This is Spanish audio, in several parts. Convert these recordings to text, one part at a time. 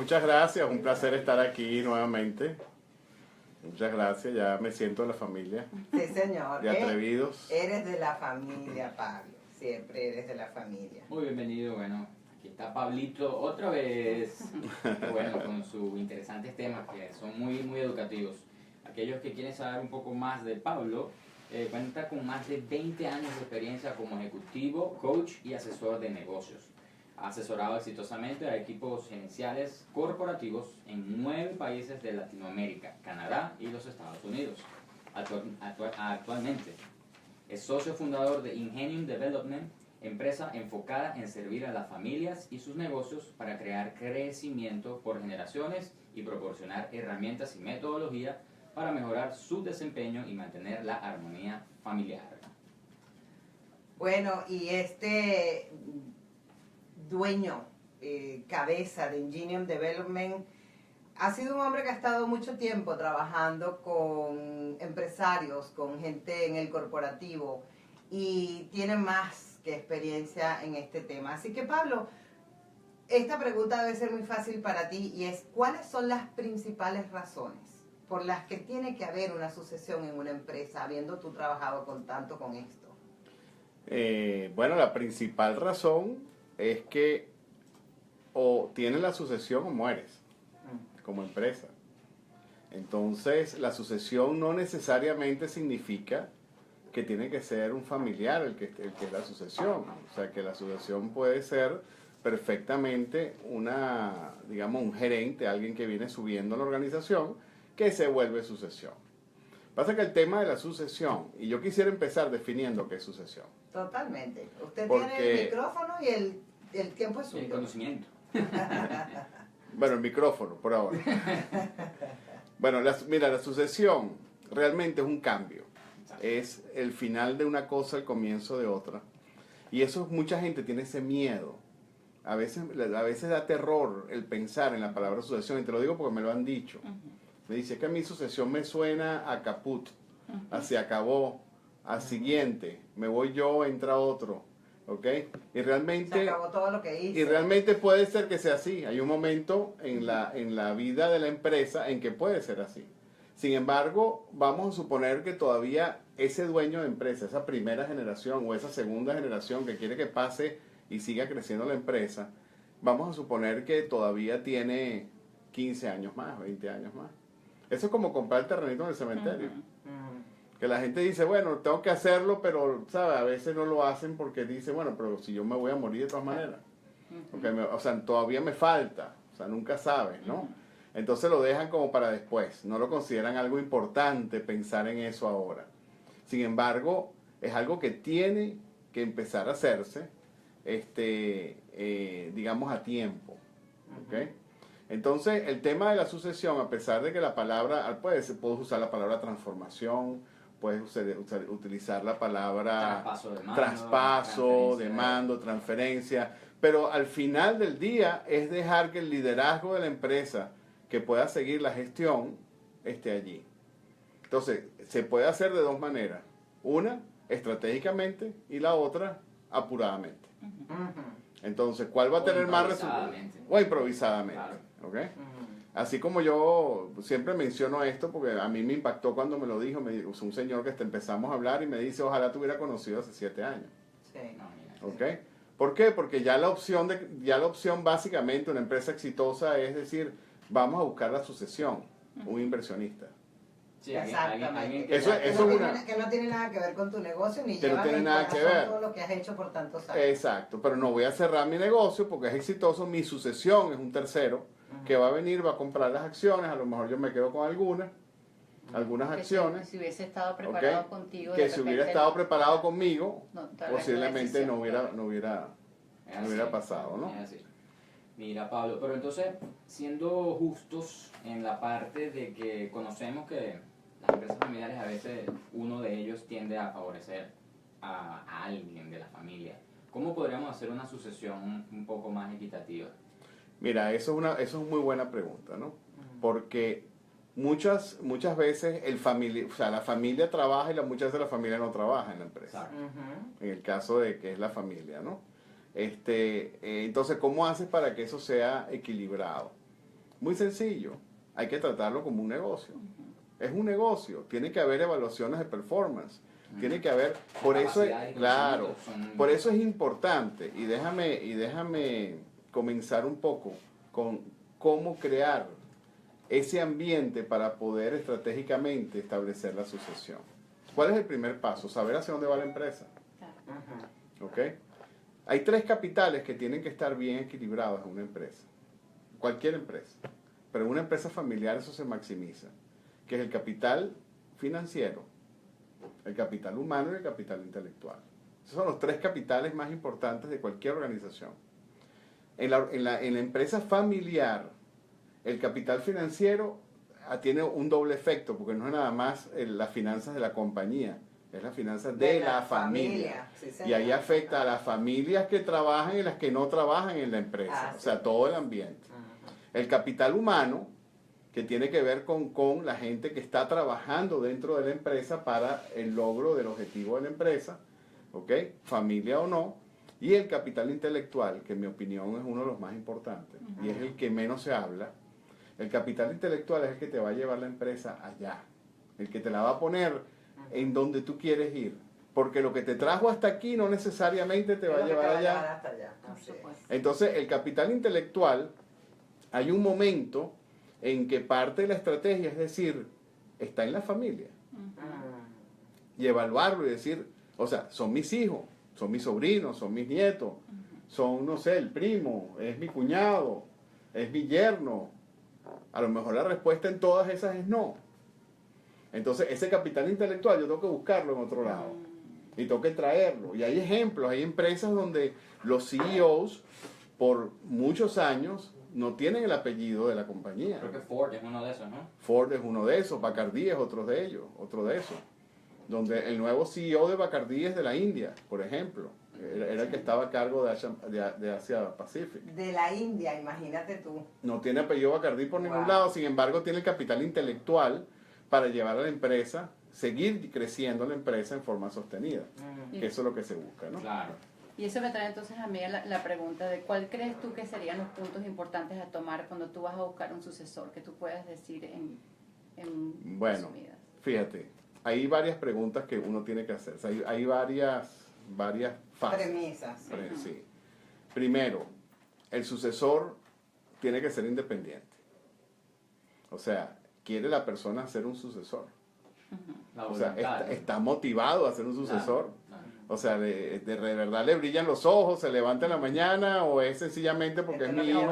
muchas gracias, un placer estar aquí nuevamente. Muchas gracias, ya me siento en la familia. Sí, señor. De Atrevidos. Eres de la familia, Pablo. Siempre eres de la familia. Muy bienvenido, bueno, aquí está Pablito otra vez, bueno, con sus interesantes temas que son muy educativos. Aquellos que quieren saber un poco más de Pablo, cuenta con más de 20 años de experiencia como ejecutivo, coach y asesor de negocios. Ha asesorado exitosamente a equipos gerenciales corporativos en 9 países de Latinoamérica, Canadá y los Estados Unidos. Actualmente es socio fundador de Ingenium Development, empresa enfocada en servir a las familias y sus negocios para crear crecimiento por generaciones y proporcionar herramientas y metodología para mejorar su desempeño y mantener la armonía familiar. Bueno, y este dueño, cabeza de Ingenium Development, ha sido un hombre que ha estado mucho tiempo trabajando con empresarios, con gente en el corporativo y tiene más que experiencia en este tema. Así que, Pablo, esta pregunta debe ser muy fácil para ti y es, ¿cuáles son las principales razones por las que tiene que haber una sucesión en una empresa, habiendo tú trabajado tanto con esto? Bueno, la principal razón es que o tienes la sucesión o mueres como empresa. Entonces, la sucesión no necesariamente significa que tiene que ser un familiar el que es la sucesión. O sea, que la sucesión puede ser perfectamente digamos, un gerente, alguien que viene subiendo en la organización, que se vuelve sucesión. Pasa que el tema de la sucesión, y yo quisiera empezar definiendo qué es sucesión. Totalmente. Usted tiene el micrófono y el tiempo es suyo. El conocimiento. Bueno, el micrófono, por ahora. Bueno, mira, la sucesión realmente es un cambio. Es el final de una cosa, el comienzo de otra. Y eso, mucha gente tiene ese miedo. A veces da terror el pensar en la palabra sucesión, y te lo digo porque me lo han dicho. Me dice que a mí sucesión me suena a caput, a se acabó, a siguiente, me voy yo, entra otro, ¿ok? Y realmente, se acabó todo lo que hice. Y realmente puede ser que sea así. Hay un momento en la vida de la empresa en que puede ser así. Sin embargo, vamos a suponer que todavía ese dueño de empresa, esa primera generación o esa segunda generación que quiere que pase y siga creciendo la empresa, vamos a suponer que todavía tiene 15 años más, 20 años más. Eso es como comprar el terrenito en el cementerio. Que la gente dice, bueno, tengo que hacerlo, pero, ¿sabes? A veces no lo hacen porque dice, bueno, pero si yo me voy a morir de todas maneras. O sea, todavía me falta. O sea, nunca sabes, ¿no? Entonces lo dejan como para después. No lo consideran algo importante pensar en eso ahora. Sin embargo, es algo que tiene que empezar a hacerse, digamos, a tiempo. ¿Ok? Entonces, el tema de la sucesión, a pesar de que la palabra, puedes usar la palabra transformación, puedes utilizar la palabra traspaso de mando, transferencia, pero al final del día es dejar que el liderazgo de la empresa que pueda seguir la gestión esté allí. Entonces, se puede hacer de dos maneras. Una, estratégicamente, y la otra, apuradamente. Entonces, ¿cuál va a tener más resultados? O improvisadamente. Claro. ¿Okay? Así como yo siempre menciono esto, porque a mí me impactó cuando me lo dijo, un señor que empezamos a hablar y me dice, ojalá te hubiera conocido hace 7 años. Sí. ¿Okay? ¿Por qué? Porque ya la opción básicamente, una empresa exitosa es decir, vamos a buscar la sucesión, un inversionista. Sí, exactamente. Que no tiene nada que ver con tu negocio ni que no tiene nada que ver todo lo que has hecho por tantos años. Exacto, pero no voy a cerrar mi negocio porque es exitoso, mi sucesión es un tercero que va a venir, va a comprar las acciones, a lo mejor yo me quedo con algunas acciones. Si hubiese estado preparado contigo, que si hubiera estado preparado conmigo, posiblemente no hubiera pasado, ¿no? Mira, Pablo, pero entonces, siendo justos en la parte de que conocemos que las empresas familiares a veces uno de ellos tiende a favorecer a alguien de la familia, ¿cómo podríamos hacer una sucesión un poco más equitativa? Mira, eso es una muy buena pregunta, ¿no? Porque muchas veces la familia trabaja y muchas veces la familia no trabaja en la empresa. En el caso de que es la familia, ¿no? Entonces, ¿cómo haces para que eso sea equilibrado? Muy sencillo, hay que tratarlo como un negocio. Es un negocio, tiene que haber evaluaciones de performance, tiene que haber, por eso es, claro, por eso es importante, y déjame comenzar un poco con cómo crear ese ambiente para poder estratégicamente establecer la sucesión. ¿Cuál es el primer paso? Saber hacia dónde va la empresa. ¿Ok? Hay 3 capitales que tienen que estar bien equilibrados en una empresa. Cualquier empresa. Pero en una empresa familiar eso se maximiza. Que es el capital financiero, el capital humano y el capital intelectual. Esos son los 3 capitales más importantes de cualquier organización. En la empresa familiar, el capital financiero tiene un doble efecto, porque no es nada más las finanzas de la compañía, es las finanzas de la familia. Sí, y ahí afecta a las familias que trabajan y las que no trabajan en la empresa, o sea, todo el ambiente. El capital humano, que tiene que ver con la gente que está trabajando dentro de la empresa para el logro del objetivo de la empresa, ¿ok? Familia o no. Y el capital intelectual, que en mi opinión es uno de los más importantes, y es el que menos se habla. El capital intelectual es el que te va a llevar la empresa allá, el que te la va a poner en donde tú quieres ir, porque lo que te trajo hasta aquí no necesariamente te va a llevar allá. Hasta allá. Entonces, el capital intelectual, hay un momento en que parte de la estrategia, es decir, está en la familia. Y evaluarlo y decir, o sea, son mis hijos, son mis sobrinos, son mis nietos, son, no sé, el primo, es mi cuñado, es mi yerno. A lo mejor la respuesta en todas esas es no. Entonces, ese capital intelectual yo tengo que buscarlo en otro lado. Y tengo que traerlo. Y hay ejemplos, hay empresas donde los CEOs, por muchos años, no tienen el apellido de la compañía. Creo que Ford es uno de esos, ¿no? Ford es uno de esos, Bacardi es otro de ellos, otro de esos. Donde el nuevo CEO de Bacardi es de la India, por ejemplo. Era el que estaba a cargo de Asia Pacific. De la India, imagínate tú. No tiene apellido Bacardi por ningún lado, sin embargo tiene el capital intelectual para llevar a la empresa, seguir creciendo la empresa en forma sostenida. Que eso es lo que se busca, ¿no? Claro. Y eso me trae entonces a mí la pregunta de cuál crees tú que serían los puntos importantes a tomar cuando tú vas a buscar un sucesor, que tú puedas decir en Bueno, resumidas. fíjate, hay varias preguntas que uno tiene que hacer. O sea, hay varias fases. Premisas. Sí. Primero, el sucesor tiene que ser independiente. O sea, quiere la persona ser un sucesor. La O sea, voluntad. está motivado a ser un sucesor. Claro. O sea, de verdad le brillan los ojos, se levanta en la mañana, o es sencillamente porque es mi hijo.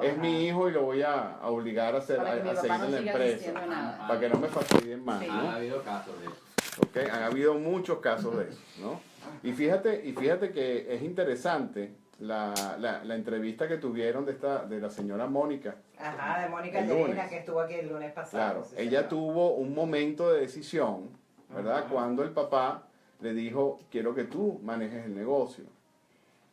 Es mi hijo y lo voy a obligar a, Para que mi papá seguir no en la siga empresa. diciendo nada. Para que no me fastidien más, Sí. ¿no? Ha habido casos de eso. ¿Okay? Han habido muchos casos de eso, ¿no? Y fíjate que es interesante la entrevista que tuvieron de la señora Mónica. Ajá, de Mónica El Llena, lunes. que estuvo aquí el lunes pasado. Claro, sí, ella señor. tuvo un momento de decisión, ¿verdad? Cuando el papá le dijo, quiero que tú manejes el negocio.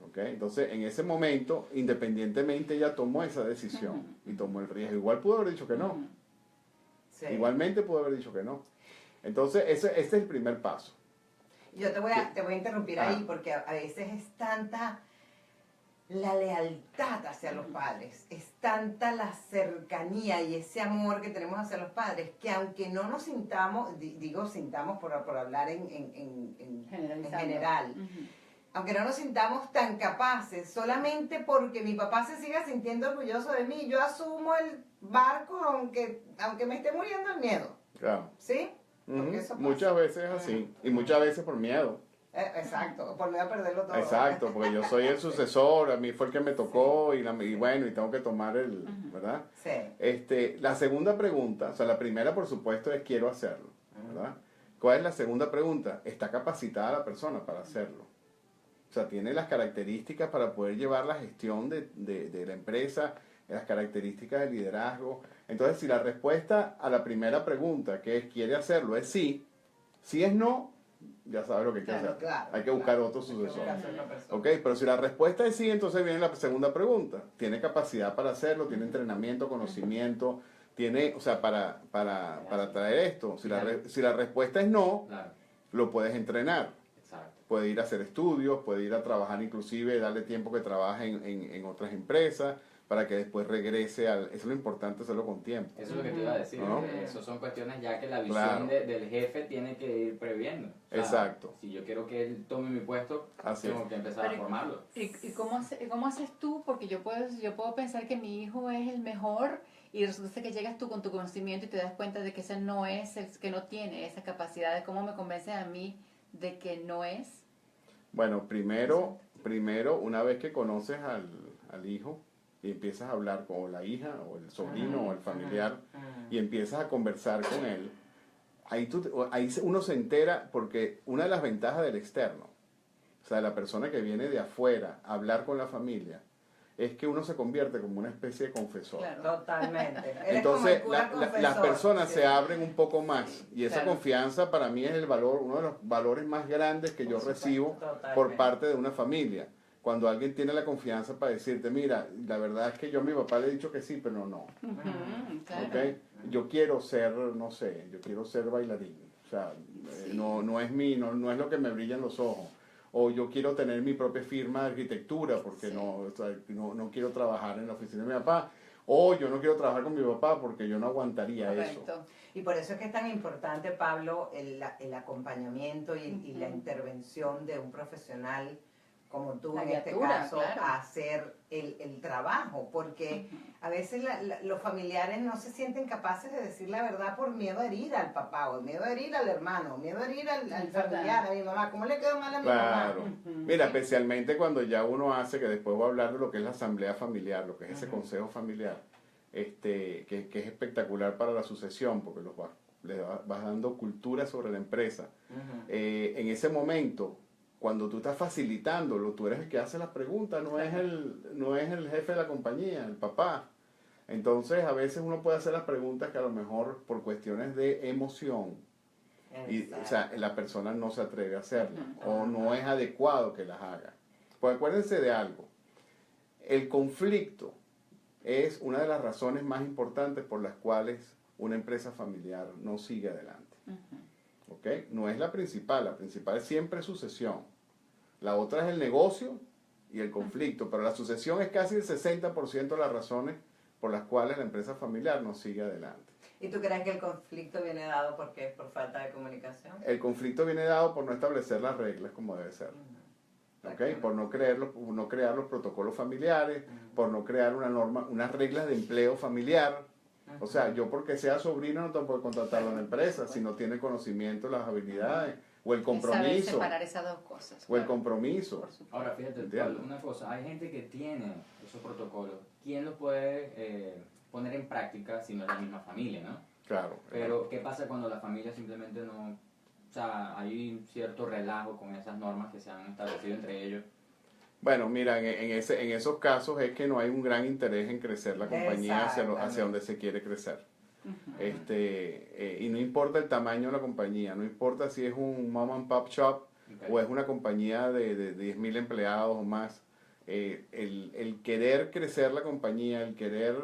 ¿Ok? Entonces, en ese momento, independientemente, ella tomó esa decisión y tomó el riesgo. Igual pudo haber dicho que no. Sí. Igualmente pudo haber dicho que no. Entonces, ese es el primer paso. Yo te voy a interrumpir ahí porque a veces es tanta la lealtad hacia los padres, es tanta la cercanía y ese amor que tenemos hacia los padres que aunque no nos sintamos, sintamos por hablar en general, aunque no nos sintamos tan capaces, solamente porque mi papá se siga sintiendo orgulloso de mí, yo asumo el barco aunque me esté muriendo el miedo. Claro. ¿Sí? Porque eso pasa. Muchas veces es así. Y muchas veces por miedo. Exacto, por miedo a perderlo todo. Exacto, porque yo soy el sucesor, a mí fue el que me tocó y bueno, y tengo que tomar ¿verdad? Sí. La segunda pregunta, o sea, la primera por supuesto es quiero hacerlo, ¿verdad? ¿Cuál es la segunda pregunta? ¿Está capacitada la persona para hacerlo? O sea, tiene las características para poder llevar la gestión de la empresa, las características de liderazgo. Entonces, si la respuesta a la primera pregunta, que es quiere hacerlo, es sí, si es no, ya sabes lo que hay que hacer. Claro, hay que buscar otro sucesor. Ok, Pero si la respuesta es sí, entonces viene la segunda pregunta. ¿Tiene capacidad para hacerlo? ¿Tiene entrenamiento, conocimiento? ¿Tiene, o sea, para traer esto? Si la respuesta es no, Claro. lo puedes entrenar. Exacto. Puede ir a hacer estudios, puede ir a trabajar inclusive, darle tiempo que trabaje en otras empresas, para que después regrese al... Eso es lo importante, hacerlo con tiempo. Eso es lo que te iba a decir, ¿No? que eso son cuestiones ya que la visión Claro. del jefe tiene que ir previendo. O sea, Exacto. Si yo quiero que él tome mi puesto, Así tengo es. que empezar a Pero, formarlo. ¿Y cómo haces tú? Porque yo puedo pensar que mi hijo es el mejor y resulta que llegas tú con tu conocimiento y te das cuenta de que ese no es, que no tiene esa capacidad. ¿De cómo me convences a mí de que no es? Bueno, primero, una vez que conoces al hijo y empiezas a hablar con la hija o el sobrino o el familiar y empiezas a conversar con él, ahí uno se entera, porque una de las ventajas del externo, o sea, de la persona que viene de afuera a hablar con la familia, es que uno se convierte como una especie de confesor. Claro. Totalmente. Eres Entonces, como el cura las confesor. personas Sí. se abren un poco más y esa Claro. confianza para mí es el valor, uno de los valores más grandes que yo recibo Totalmente. por parte de una familia. Cuando alguien tiene la confianza para decirte, mira, la verdad es que yo a mi papá le he dicho que sí, pero no. Ujú, claro. ¿Ok? Yo quiero ser, no sé, yo quiero ser bailarín. O sea, Sí. no es no es lo que me brilla en los ojos. O yo quiero tener mi propia firma de arquitectura porque Sí. o sea, no quiero trabajar en la oficina de mi papá. O yo no quiero trabajar con mi papá porque yo no aguantaría eso. Correcto. Y por eso es que es tan importante, Pablo, el acompañamiento y la intervención de un profesional como tú, La en este guiatura, caso, claro. a hacer el trabajo, porque a veces los familiares no se sienten capaces de decir la verdad por miedo a herir al papá, o miedo a herir al hermano, o miedo a herir al Es familiar, verdad. a mi mamá. ¿Cómo le quedó mal a mi Claro. mamá? Ujú. Mira, especialmente cuando ya uno hace, que después voy a hablar de lo que es la asamblea familiar, lo que es ese consejo familiar, que es espectacular para la sucesión, porque vas dando cultura sobre la empresa. En ese momento, cuando tú estás facilitándolo, tú eres el que hace las preguntas, no es el jefe de la compañía, el papá. Entonces, a veces uno puede hacer las preguntas que a lo mejor por cuestiones de emoción, o sea, la persona no se atreve a hacerlas, o no es adecuado que las haga. Pues acuérdense de algo, el conflicto es una de las razones más importantes por las cuales una empresa familiar no sigue adelante. ¿Ok? No es la principal es siempre sucesión. La otra es el negocio y el conflicto, pero la sucesión es casi el 60% de las razones por las cuales la empresa familiar no sigue adelante. ¿Y tú crees que el conflicto viene dado porque por falta de comunicación? El conflicto viene dado por no establecer las reglas como debe ser. ¿Ok? Por no crear los protocolos familiares, por no crear unas reglas de empleo familiar. O sea, yo porque sea sobrino no te puedo contratarlo en la empresa si no tiene conocimiento, las habilidades o el Es saber compromiso. separar esas dos cosas. O el claro. compromiso. Por supuesto. Ahora, fíjate, Entiendo. Pablo, una cosa, hay gente que tiene esos protocolos. ¿Quién los puede poner en práctica si no es la misma familia, no? Claro. Pero, ¿qué pasa cuando la familia simplemente no... O sea, hay un cierto relajo con esas normas que se han establecido entre ellos? Bueno, mira, en esos casos es que no hay un gran interés en crecer la compañía hacia Exactamente. donde se quiere crecer. Y no importa el tamaño de la compañía, no importa si es un mom and pop shop Ok. o es una compañía de 10.000 empleados o más. El querer crecer la compañía, el querer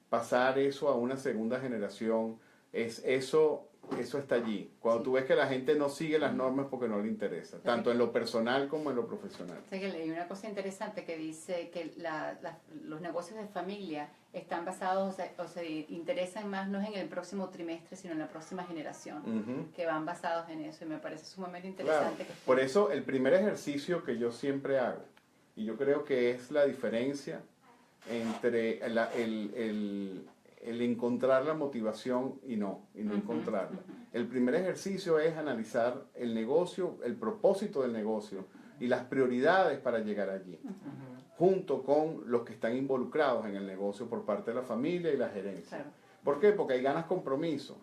pasar eso a una segunda generación, eso está allí. Cuando Sí. tú ves que la gente no sigue las normas porque no le interesa, tanto en lo personal como en lo profesional. Sé que leí una cosa interesante que dice que los negocios de familia están basados o se interesan más no es en el próximo trimestre, sino en la próxima generación, Ujú. que van basados en eso y me parece sumamente Claro. interesante. Que Por eso el primer ejercicio que yo siempre hago, y yo creo que es la diferencia entre el encontrar la motivación y no encontrarla. El primer ejercicio es analizar el negocio, el propósito del negocio y las prioridades para llegar allí, junto con los que están involucrados en el negocio por parte de la familia y la gerencia. Claro. ¿Por qué? Porque ahí ganas compromiso.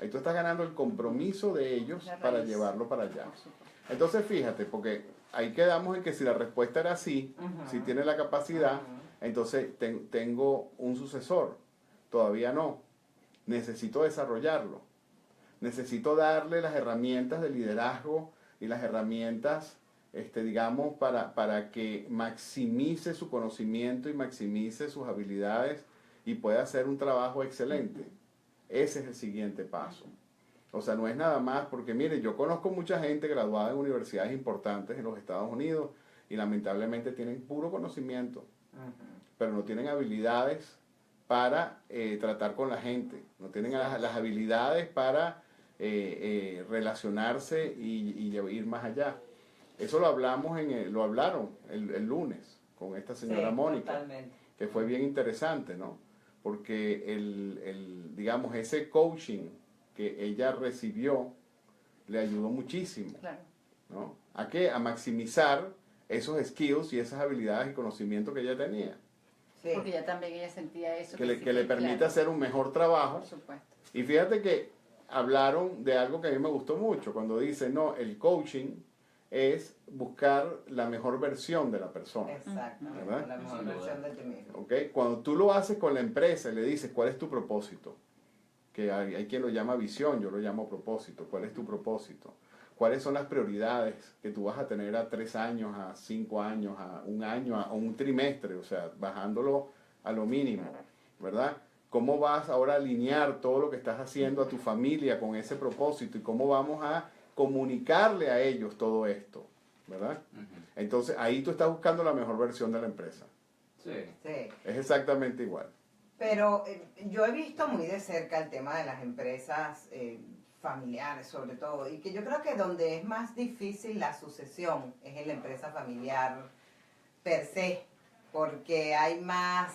Ahí tú estás ganando el compromiso de ellos La para raíz. llevarlo para allá. Por supuesto. Entonces fíjate, porque ahí quedamos en que si la respuesta era sí, si tiene la capacidad, entonces tengo un sucesor. Todavía no. Necesito desarrollarlo. Necesito darle las herramientas de liderazgo y las herramientas, digamos, para que maximice su conocimiento y maximice sus habilidades y pueda hacer un trabajo excelente. Ese es el siguiente paso. O sea, no es nada más porque, mire, yo conozco mucha gente graduada en universidades importantes en los Estados Unidos y lamentablemente tienen puro conocimiento, pero no tienen habilidades para tratar con la gente, no tienen las habilidades para relacionarse y ir más allá. Eso lo hablamos lo hablaron el lunes con esta señora Sí, Mónica, totalmente. que fue bien interesante, ¿no? Porque digamos, ese coaching que ella recibió le ayudó muchísimo, Claro. ¿no? ¿A qué? A maximizar esos skills y esas habilidades y conocimientos que ella tenía, Sí. Porque ya también ella sentía eso. que le sí, permita claro, hacer un mejor trabajo. por supuesto. Y fíjate que hablaron de algo que a mí me gustó mucho, cuando dice, no, el coaching es buscar la mejor versión de la persona. Exactamente, ¿Verdad? la mejor Sin duda. versión de ti mismo. ¿Ok? Cuando tú lo haces con la empresa y le dices, ¿cuál es tu propósito? Que hay quien lo llama visión, yo lo llamo propósito. ¿Cuál es tu propósito? ¿Cuáles son las prioridades que tú vas a tener a 3 años, a 5 años, a 1 año, a un trimestre? O sea, bajándolo a lo mínimo, ¿verdad? ¿Cómo vas ahora a alinear todo lo que estás haciendo a tu familia con ese propósito? ¿Y cómo vamos a comunicarle a ellos todo esto? ¿Verdad? Ujú. Entonces, ahí tú estás buscando la mejor versión de la empresa. Sí. Sí. Es exactamente igual. Pero yo he visto muy de cerca el tema de las empresas familiares, sobre todo, y que yo creo que donde es más difícil la sucesión es en la empresa familiar per se, porque hay más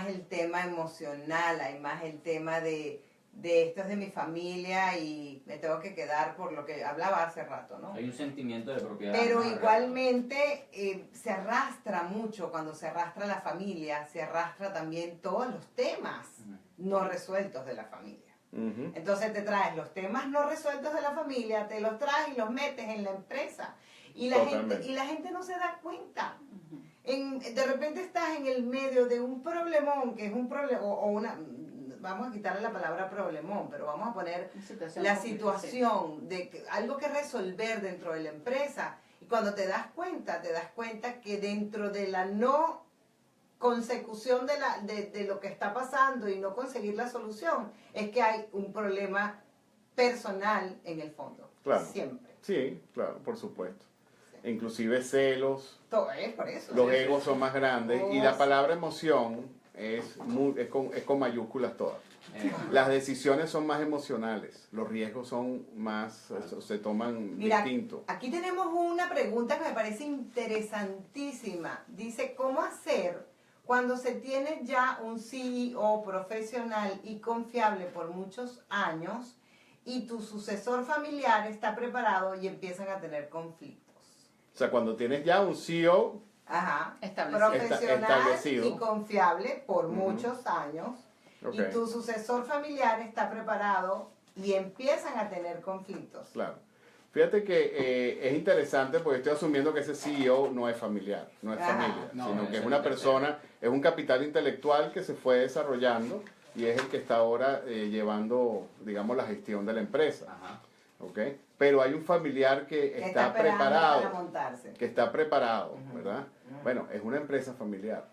el tema emocional, hay más el tema de esto es de mi familia y me tengo que quedar por lo que hablaba hace rato, ¿no? Hay un sentimiento de propiedad. Pero ¿no? igualmente se arrastra mucho, cuando se arrastra la familia, se arrastra también todos los temas Ujú. no resueltos de la familia. Ujú. Entonces te traes los temas no resueltos de la familia, te los traes y los metes en la empresa. Y Totalmente. la gente no se da cuenta. Ujú. De repente estás en el medio de un problemón, que es un problema, o una, vamos a quitarle la palabra problemón, pero vamos a poner Una situación la complicada, situación de algo que resolver dentro de la empresa. Y cuando te das cuenta que dentro de la no consecución de lo que está pasando y no conseguir la solución, es que hay un problema personal en el fondo. Claro. Siempre. Sí, claro, por supuesto. Sí. Inclusive celos, Todo es por eso. los Sí, egos sí. son más grandes y Oh, la sí. palabra emoción es con mayúsculas todas. Las decisiones son más emocionales, los riesgos son más, se toman Mira, distinto. aquí tenemos una pregunta que me parece interesantísima. Dice, ¿cómo hacer cuando se tiene ya un CEO profesional y confiable por muchos años y tu sucesor familiar está preparado y empiezan a tener conflictos? O sea, cuando tienes ya un CEO, Ajá. Establecido. Profesional Establecido. y confiable por Ujú. muchos años. ok, Y tu sucesor familiar está preparado y empiezan a tener conflictos. claro. Fíjate que es interesante porque estoy asumiendo que ese CEO no es familiar, no es Ajá. familia, No, sino es que es el una tercero. persona, es un capital intelectual que se fue desarrollando y es el que está ahora llevando, digamos, la gestión de la empresa. Ajá. ¿Ok? Pero hay un familiar que Que está esperando para preparado, montarse. que está preparado, Ujú. ¿verdad? Ujú. Bueno, es una empresa familiar.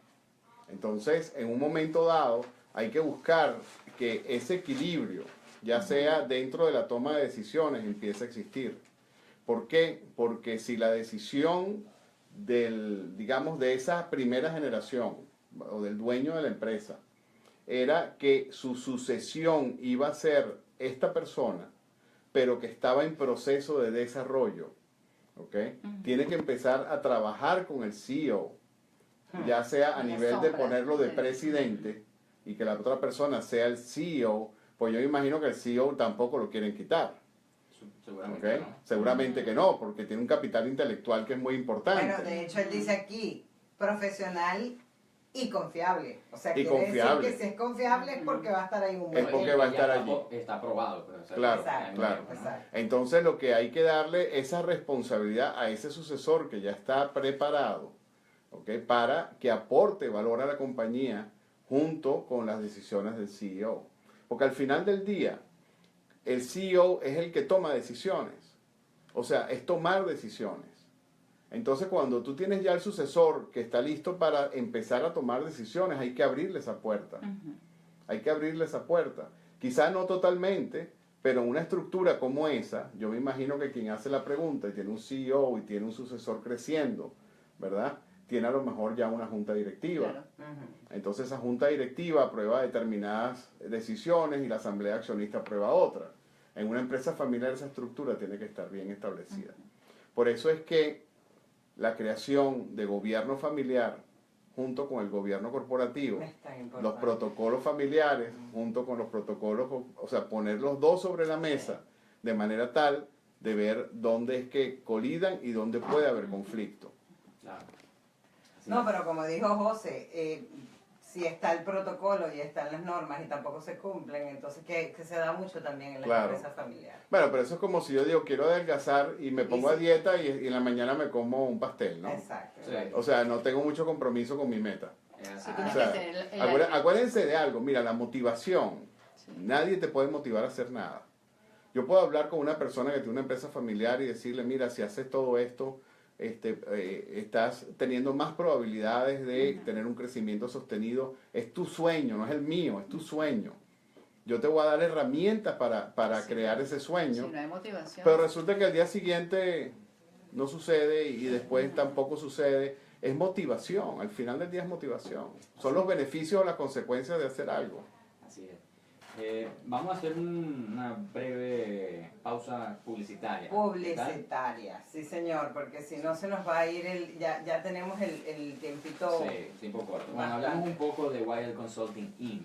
Entonces, en un momento dado, hay que buscar que ese equilibrio, ya sea dentro de la toma de decisiones, empiece a existir. ¿Por qué? Porque si la decisión digamos, de esa primera generación o del dueño de la empresa era que su sucesión iba a ser esta persona, pero que estaba en proceso de desarrollo, ¿ok? Tiene que empezar a trabajar con el CEO, ya sea a En la nivel de sombra ponerlo de del- presidente y que la otra persona sea el CEO, pues yo imagino que el CEO tampoco lo quieren quitar, Seguramente ¿ok? no. Seguramente que no, porque tiene un capital intelectual que es muy importante. Bueno, de hecho él dice aquí, profesional y confiable. O sea, Y quiere confiable. decir que si es confiable es porque va a estar ahí un Es buen porque tiempo. va a Ya estar está allí. Está aprobado. Pero, o sea, Claro, Exacto, claro. ¿no? exacto. Entonces lo que hay que darle esa responsabilidad a ese sucesor que ya está preparado, ¿ok? Para que aporte valor a la compañía junto con las decisiones del CEO. Porque al final del día, el CEO es el que toma decisiones. O sea, es tomar decisiones. Entonces cuando tú tienes ya el sucesor que está listo para empezar a tomar decisiones, hay que abrirle esa puerta. Ujú. Hay que abrirle esa puerta. Quizá no totalmente, pero en una estructura como esa, yo me imagino que quien hace la pregunta y tiene un CEO y tiene un sucesor creciendo, ¿verdad? tiene a lo mejor ya una junta directiva. Claro. Ujú. Entonces esa junta directiva aprueba determinadas decisiones y la asamblea accionista aprueba otras. En una empresa familiar esa estructura tiene que estar bien establecida. Por eso es que la creación de gobierno familiar junto con el gobierno corporativo, Es tan importante. los protocolos familiares junto con los protocolos, o sea, poner los dos sobre la mesa de manera tal de ver dónde es que colidan y dónde puede haber conflicto. Claro. Así No, es. pero como dijo José, si está el protocolo y están las normas y tampoco se cumplen, entonces que se da mucho también en la Claro. empresa familiar. Bueno, pero eso es como si yo digo, quiero adelgazar y me pongo a sí. dieta y en la mañana me como un pastel, ¿no? Exacto. Sí. O sea, no tengo mucho compromiso con mi meta. Es así. Sí, Ah. tiene O sea, que ser acuérdense de algo, mira, la motivación, Sí. nadie te puede motivar a hacer nada. Yo puedo hablar con una persona que tiene una empresa familiar y decirle, mira, si haces todo esto, estás teniendo más probabilidades de tener un crecimiento sostenido. Es tu sueño, no es el mío, es tu sueño. Yo te voy a dar herramientas para Sí. crear ese sueño. Si no hay motivación. Pero resulta que al día siguiente no sucede y después tampoco sucede. Es motivación, al final del día es motivación. Son los beneficios o las consecuencias de hacer algo. Así es. Vamos a hacer una breve pausa publicitaria. ¿Qué tal? Publicitaria, sí señor, porque si no se nos va a ir ya tenemos el tiempito. Sí, tiempo corto. Bueno, Bastante. hablamos un poco de Wild Consulting Inc.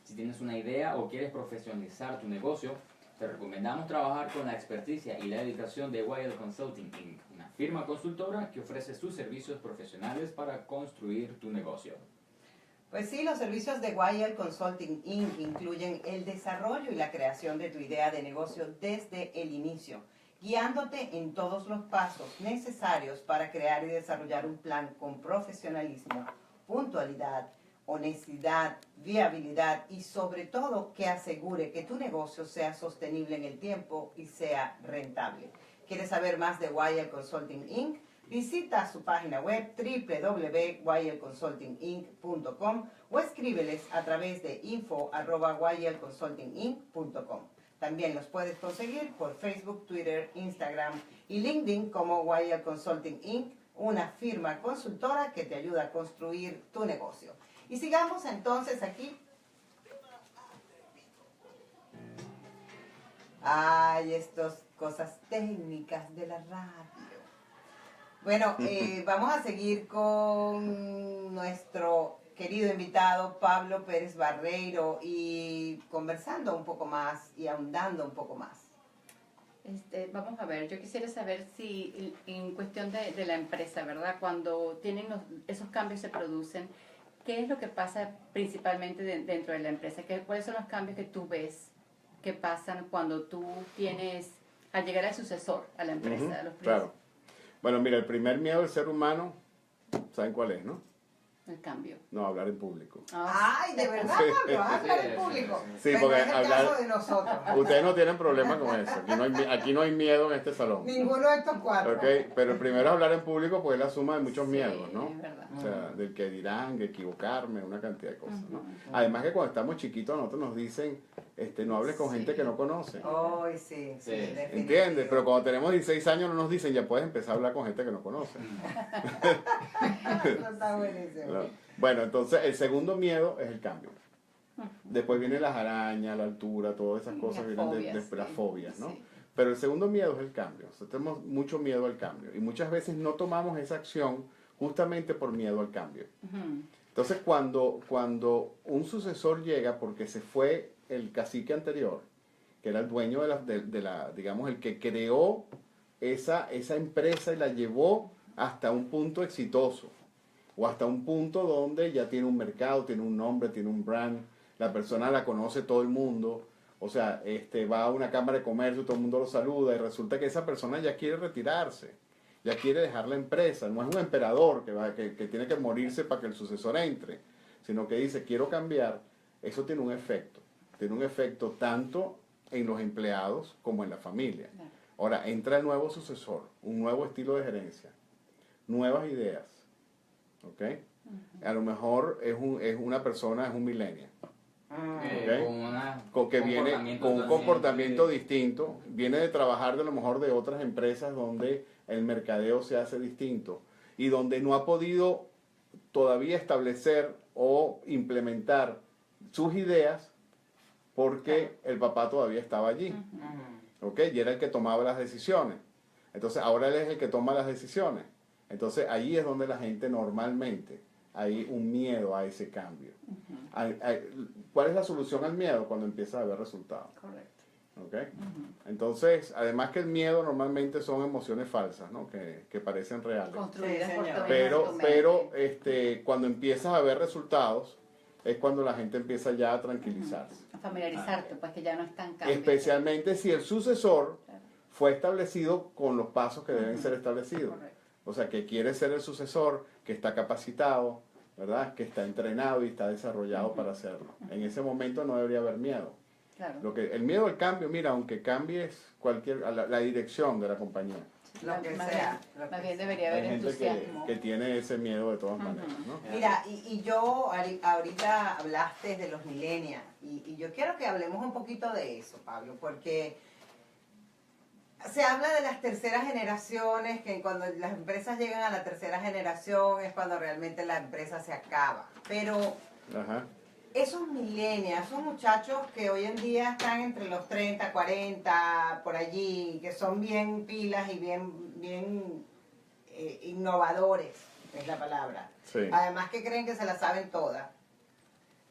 Si tienes una idea o quieres profesionalizar tu negocio, te recomendamos trabajar con la experticia y la dedicación de Wild Consulting Inc., una firma consultora que ofrece sus servicios profesionales para construir tu negocio. Pues sí, los servicios de Wild Consulting Inc. incluyen el desarrollo y la creación de tu idea de negocio desde el inicio, guiándote en todos los pasos necesarios para crear y desarrollar un plan con profesionalismo, puntualidad, honestidad, viabilidad y sobre todo que asegure que tu negocio sea sostenible en el tiempo y sea rentable. ¿Quieres saber más de Wild Consulting Inc.? Visita su página web www.wildconsultinginc.com o escríbeles a través de info@wildconsultinginc.com. También los puedes conseguir por Facebook, Twitter, Instagram y LinkedIn como Wild Consulting Inc., una firma consultora que te ayuda a construir tu negocio. Y sigamos entonces aquí. Ay, estas cosas técnicas de la radio. Bueno, vamos a seguir con nuestro querido invitado Pablo Pérez Barreiro y conversando un poco más y ahondando un poco más. Vamos a ver, yo quisiera saber si en cuestión de la empresa, ¿verdad? Cuando tienen esos cambios se producen, ¿qué es lo que pasa principalmente dentro de la empresa? ¿Cuáles son los cambios que tú ves que pasan cuando tú tienes, al llegar al sucesor a la empresa? Ujú, Los claro. Bueno, mira, el primer miedo del ser humano, ¿saben cuál es, no? El cambio. No, hablar en público. Ay, de verdad, Pablo, vas a hablar en público. Sí, sí, Pero porque es el hablar- caso de nosotros. Ustedes no tienen problema con eso. Aquí no hay miedo en este salón. Ninguno de estos cuatro. ¿Ok? Pero el primero es hablar en público, pues es la suma de muchos Sí, miedos, ¿no? es verdad. O sea, del que dirán, de equivocarme, una cantidad de cosas, ¿no? Ujú. Además que cuando estamos chiquitos a nosotros nos dicen, no hables con Sí. gente que no conoce. Ay, sí, Sí. definitivo. ¿Entiendes? Pero cuando tenemos 16 años no nos dicen, ya puedes empezar a hablar con gente que no conoce. Eso está buenísimo. ¿No? Bueno, entonces el segundo miedo es el cambio. Después vienen las arañas, la altura, todas esas cosas Las vienen fobias, de las sí. fobias, ¿no? Sí. Pero el segundo miedo es el cambio. O sea, tenemos mucho miedo al cambio. Y muchas veces no tomamos esa acción justamente por miedo al cambio. Ujú. Entonces, cuando un sucesor llega porque se fue el cacique anterior, que era el dueño de la digamos, el que creó esa empresa y la llevó hasta un punto exitoso, o hasta un punto donde ya tiene un mercado, tiene un nombre, tiene un brand, la persona la conoce todo el mundo, o sea, va a una cámara de comercio, todo el mundo lo saluda, y resulta que esa persona ya quiere retirarse, ya quiere dejar la empresa, no es un emperador que tiene que morirse para que el sucesor entre, sino que dice, quiero cambiar. Eso tiene un efecto tanto en los empleados como en la familia. Claro. Ahora, entra el nuevo sucesor, un nuevo estilo de gerencia, nuevas ideas, ¿ok? A lo mejor es una persona, es un millennial, Ok. Que viene con un comportamiento distinto, viene de trabajar de lo mejor de otras empresas donde el mercadeo se hace distinto y donde no ha podido todavía establecer o implementar sus ideas porque el papá todavía estaba allí, ¿ok? Y era el que tomaba las decisiones. Entonces ahora él es el que toma las decisiones. Entonces ahí es donde la gente normalmente hay un miedo a ese cambio. ¿Cuál es la solución al miedo? Cuando empieza a haber resultados. Correcto. ¿Okay? Entonces, además que el miedo normalmente son emociones falsas, ¿no? que parecen reales. Construidas Sí, por señor. tu Pero cuando empiezas a ver resultados, es cuando la gente empieza ya a tranquilizarse. A familiarizarte, pues que ya no es tan cambio. Especialmente si el sucesor Claro. fue establecido con los pasos que deben ser establecidos. Correcto. O sea, que quiere ser el sucesor, que está capacitado, ¿verdad? Que está entrenado y está desarrollado para hacerlo. En ese momento no debería haber miedo. Claro. El miedo al cambio, mira, aunque cambies la dirección de la compañía. Lo que Más sea. bien- lo Más que bien sea. debería Hay haber gente entusiasmo. que tiene ese miedo de todas maneras, ¿no? Mira, y yo ahorita hablaste de los millennials y yo quiero que hablemos un poquito de eso, Pablo, porque se habla de las terceras generaciones, que cuando las empresas llegan a la tercera generación es cuando realmente la empresa se acaba. Pero Ajá. esos millennials, esos muchachos que hoy en día están entre los 30, 40, por allí, que son bien pilas y bien innovadores, es la palabra. Sí. Además que creen que se la saben todas.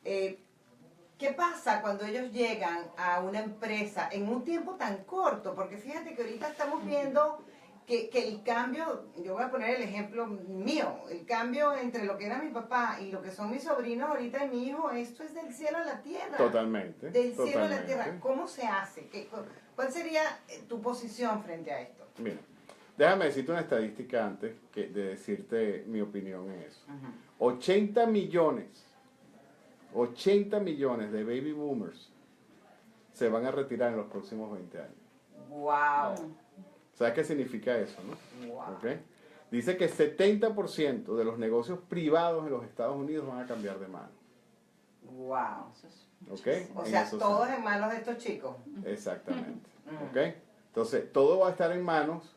¿Qué pasa cuando ellos llegan a una empresa en un tiempo tan corto? Porque fíjate que ahorita estamos viendo que el cambio, yo voy a poner el ejemplo mío, el cambio entre lo que era mi papá y lo que son mis sobrinos ahorita y mi hijo, esto es del cielo a la tierra. Totalmente. Del cielo a la totalmente. tierra. ¿Cómo se hace? ¿Cuál sería tu posición frente a esto? Mira, déjame decirte una estadística antes de decirte mi opinión en eso. 80 millones de baby boomers se van a retirar en los próximos 20 años. ¡Wow! ¿Sabes qué significa eso, no? ¡Wow! ¿Ok? Dice que 70% de los negocios privados en los Estados Unidos van a cambiar de mano. ¡Wow! Eso es ¿Ok? O En sea, esos todos años. en manos de estos chicos. Exactamente. Ujú. ¿Ok? Entonces, todo va a estar en manos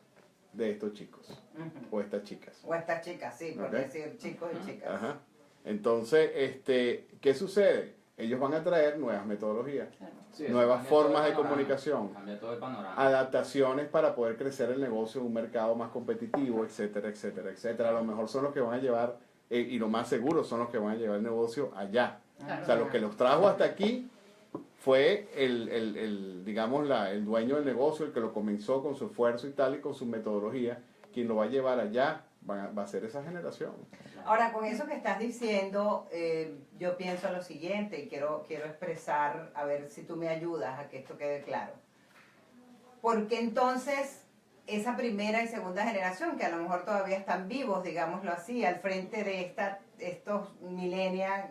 de estos chicos Ujú. o estas chicas. O estas chicas, sí, por Ok. decir chicos y chicas. Ajá. Entonces, ¿qué sucede? Ellos van a traer nuevas metodologías, claro. Sí, eso nuevas cambia todo el formas de panorama, comunicación, Cambia todo el panorama. adaptaciones para poder crecer el negocio en un mercado más competitivo, etcétera, etcétera, etcétera. A lo mejor son los que van a llevar, y lo más seguro son los que van a llevar el negocio allá. Claro. O sea, lo que los trajo hasta aquí fue digamos, el dueño del negocio, el que lo comenzó con su esfuerzo y tal, y con su metodología. Quien lo va a llevar allá va a ser esa generación. Ahora, con eso que estás diciendo, yo pienso lo siguiente y quiero expresar, a ver si tú me ayudas a que esto quede claro. Porque entonces esa primera y segunda generación, que a lo mejor todavía están vivos, digámoslo así, al frente de estos millennials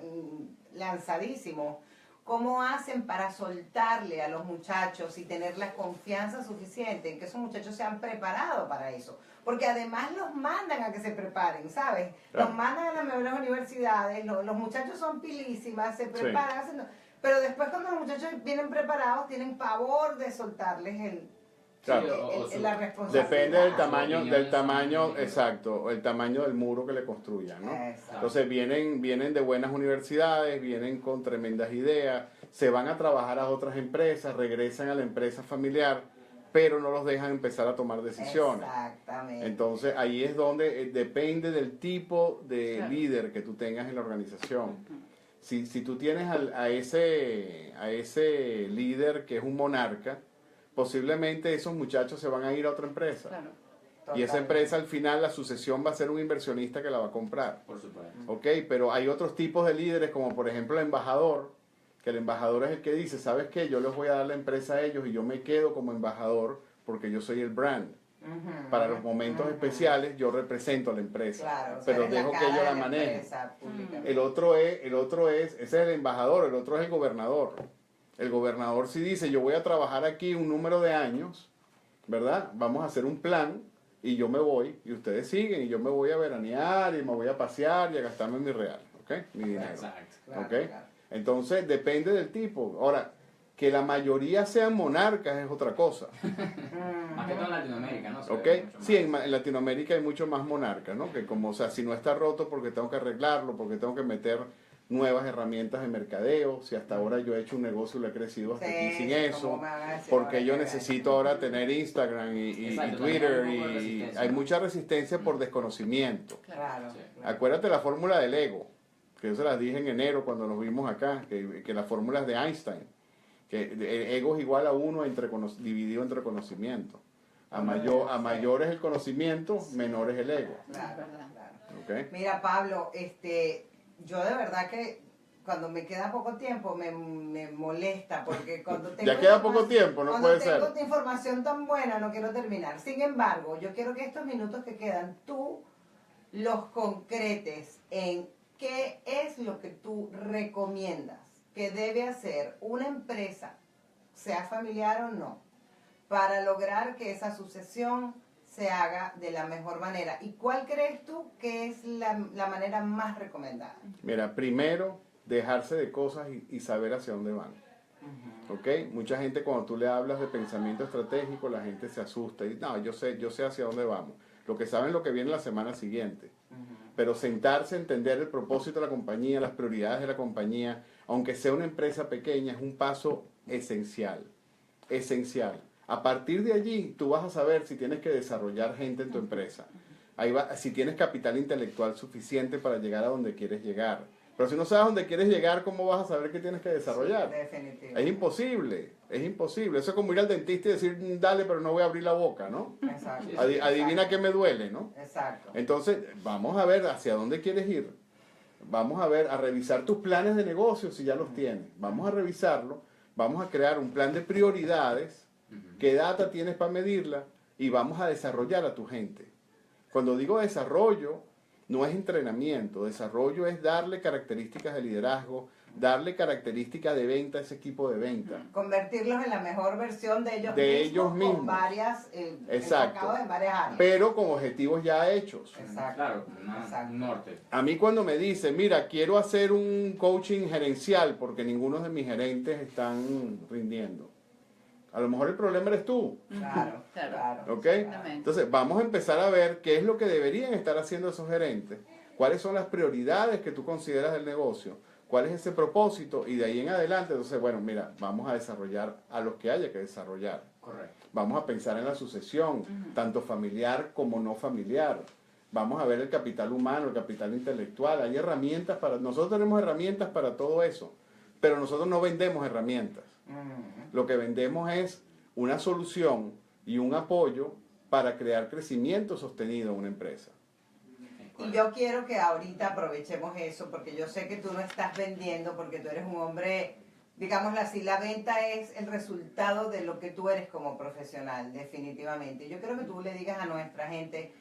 lanzadísimos, ¿cómo hacen para soltarle a los muchachos y tener la confianza suficiente en que esos muchachos se han preparado para eso? Porque además los mandan a que se preparen, ¿sabes? Claro. Los mandan a las mejores universidades, los muchachos son pilísimas, se Sí. preparan, pero después cuando los muchachos vienen preparados tienen pavor de soltarles Claro. la responsabilidad. Depende del Su tamaño, opinión es exacto, el tamaño del muro que le construyan, ¿no? Exacto. Entonces vienen de buenas universidades, vienen con tremendas ideas, se van a trabajar a otras empresas, regresan a la empresa familiar, pero no los dejan empezar a tomar decisiones. Exactamente. Entonces ahí es donde depende del tipo de Claro. líder que tú tengas en la organización. Si tú tienes a ese líder que es un monarca, posiblemente esos muchachos se van a ir a otra empresa. Claro. Y esa Totalmente. empresa al final, la sucesión va a ser un inversionista que la va a comprar. Por supuesto. ¿Ok? Pero hay otros tipos de líderes, como por ejemplo el embajador, que el embajador es el que dice, ¿sabes qué? Yo les voy a dar la empresa a ellos y yo me quedo como embajador porque yo soy el brand. Ujú, Para los momentos ujú. especiales yo represento a la empresa, Claro, pero eres la dejo que cara ellos la de manejen. empresa públicamente. El otro es, ese es el embajador, el otro es el gobernador. El gobernador sí dice, yo voy a trabajar aquí un número de años, ¿verdad? Vamos a hacer un plan y yo me voy y ustedes siguen y yo me voy a veranear y me voy a pasear y a gastarme mi real, ¿ok? Mi dinero. Exacto. Claro, ¿Ok? claro. Entonces depende del tipo. Ahora, Que la mayoría sean monarcas es otra cosa. Más que todo en Latinoamérica, ¿no? Se ¿Ok? ve mucho Sí, más. en Latinoamérica hay mucho más monarcas, ¿no? Que como, o sea, si no está roto porque tengo que arreglarlo, porque tengo que meter nuevas herramientas de mercadeo, si hasta ahora yo he hecho un negocio y lo he crecido hasta aquí sin eso, ¿cómo me van a decir porque ahora yo que necesito ahora tener Instagram y Exacto, Twitter también hay un poco de y resistencia, hay ¿no? mucha resistencia por desconocimiento. Claro. Sí. claro. Acuérdate la fórmula del ego, que yo se las dije en enero cuando nos vimos acá, que la fórmula es de Einstein, que el ego es igual a 1 dividido entre conocimiento. A mayor es el conocimiento, menor es el ego. Claro, verdad. claro. ¿Ok? Mira, Pablo, yo de verdad que cuando me queda poco tiempo me molesta porque cuando tengo Ya queda poco tiempo, no puede ser. Cuando tengo información tan buena no quiero terminar. Sin embargo, yo quiero que estos minutos que quedan tú los concretes en qué es lo que tú recomiendas que debe hacer una empresa, sea familiar o no, para lograr que esa sucesión se haga de la mejor manera. ¿Y cuál crees tú que es la manera más recomendada? Mira, primero, dejarse de cosas y saber hacia dónde van. ¿Ok? Mucha gente cuando tú le hablas de pensamiento estratégico, la gente se asusta y no, yo sé hacia dónde vamos. Lo que saben es lo que viene la semana siguiente. Pero sentarse, entender el propósito de la compañía, las prioridades de la compañía, aunque sea una empresa pequeña, es un paso esencial. Esencial. A partir de allí, tú vas a saber si tienes que desarrollar gente en tu empresa. Si tienes capital intelectual suficiente para llegar a donde quieres llegar. Pero si no sabes dónde quieres llegar, ¿cómo vas a saber qué tienes que desarrollar? Sí, definitivamente. Es imposible, es imposible. Eso es como ir al dentista y decir, dale, pero no voy a abrir la boca, ¿no? Exacto. Adivina Exacto. qué me duele, ¿no? Exacto. Entonces, vamos a ver hacia dónde quieres ir. Vamos a ver, a revisar tus planes de negocio si ya los tienes. Vamos a revisarlo. Vamos a crear un plan de prioridades. ¿Qué data tienes para medirla? Y vamos a desarrollar a tu gente. Cuando digo desarrollo, no es entrenamiento. Desarrollo es darle características de liderazgo, darle características de venta a ese equipo de venta. Convertirlos en la mejor versión de ellos mismos. Con varias, Exacto. enfocados en varias áreas. Pero con objetivos ya hechos. Exacto. Claro, Exacto. un norte. A mí cuando me dicen, mira, quiero hacer un coaching gerencial porque ninguno de mis gerentes están rindiendo. A lo mejor el problema eres tú. Claro, claro. ¿Ok? Exactamente. Entonces vamos a empezar a ver qué es lo que deberían estar haciendo esos gerentes, cuáles son las prioridades que tú consideras del negocio, cuál es ese propósito y de ahí en adelante, entonces, bueno, mira, vamos a desarrollar a los que haya que desarrollar. Correcto. Vamos a pensar en la sucesión, tanto familiar como no familiar. Vamos a ver el capital humano, el capital intelectual. Hay herramientas nosotros tenemos herramientas para todo eso, pero nosotros no vendemos herramientas. Lo que vendemos es una solución y un apoyo para crear crecimiento sostenido en una empresa. Y yo quiero que ahorita aprovechemos eso, porque yo sé que tú no estás vendiendo, porque tú eres un hombre, digámoslo así, la venta es el resultado de lo que tú eres como profesional, definitivamente. Yo quiero que tú le digas a nuestra gente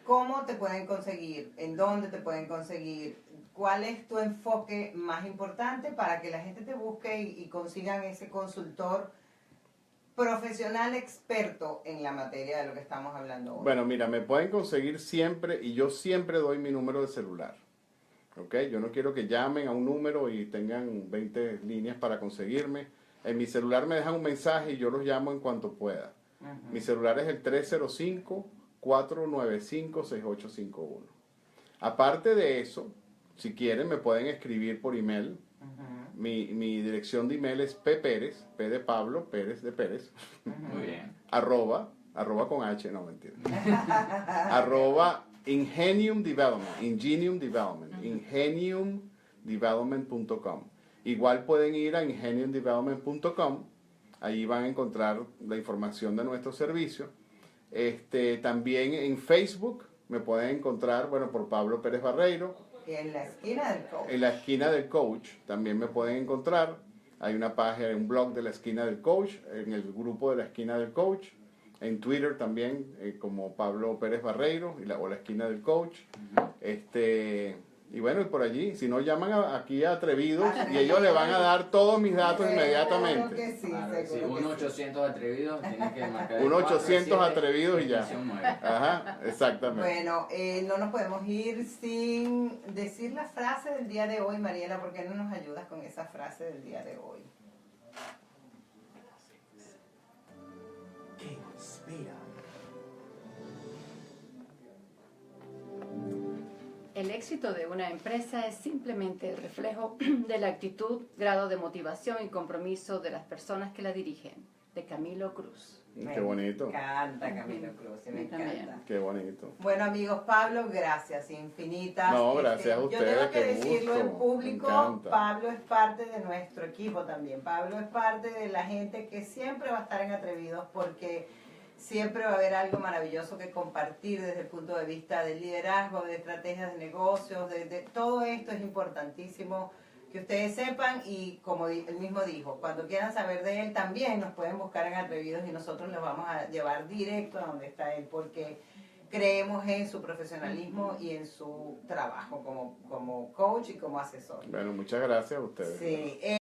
cómo te pueden conseguir, en dónde te pueden conseguir, cuál es tu enfoque más importante para que la gente te busque y consigan ese consultor profesional experto en la materia de lo que estamos hablando hoy. Bueno, mira, me pueden conseguir siempre y yo siempre doy mi número de celular. ¿Ok? Yo no quiero que llamen a un número y tengan 20 líneas para conseguirme. En mi celular me dejan un mensaje y yo los llamo en cuanto pueda. Mi celular es el 305-495-6851. Aparte de eso, si quieren me pueden escribir por email. Mi dirección de email es pperez, P de Pablo, Pérez de Pérez, Muy bien. arroba con H, no mentira, arroba Ingenium Development, ingeniumdevelopment.com. Igual pueden ir a ingeniumdevelopment.com, ahí van a encontrar la información de nuestro servicio. También en Facebook me pueden encontrar, bueno, por Pablo Pérez Barreiro. Y en la esquina del coach. En la esquina del coach también me pueden encontrar. Hay una página, un blog de la esquina del coach, en el grupo de la esquina del coach. En Twitter también, como Pablo Pérez Barreiro, o la esquina del coach. Y bueno, y por allí, si no llaman aquí a Atrevidos y ellos le van a dar todos mis datos inmediatamente. Seguro que sí, Claro, sí, seguro que 1-800 atrevidos, tienes que marcar. 1-800 atrevidos y ya. 4-7-29. Ajá, exactamente. Bueno, no nos podemos ir sin decir la frase del día de hoy, Mariela, ¿por qué no nos ayudas con esa frase del día de hoy? inspira. El éxito de una empresa es simplemente el reflejo de la actitud, grado de motivación y compromiso de las personas que la dirigen. De Camilo Cruz. Qué bonito. Me encanta Camilo Cruz, sí, me A mí también. encanta. Qué bonito. Bueno, amigos, Pablo, gracias infinitas. No, gracias a Yo ustedes, tengo que qué decirlo gusto, en me público, encanta. Pablo es parte de nuestro equipo también. Pablo es parte de la gente que siempre va a estar en Atrevidos porque siempre va a haber algo maravilloso que compartir desde el punto de vista del liderazgo, de estrategias de negocios, de todo esto es importantísimo que ustedes sepan y como él mismo dijo, cuando quieran saber de él también nos pueden buscar en Atrevidos y nosotros los vamos a llevar directo a donde está él porque creemos en su profesionalismo y en su trabajo como coach y como asesor. Bueno, muchas gracias a ustedes. Sí.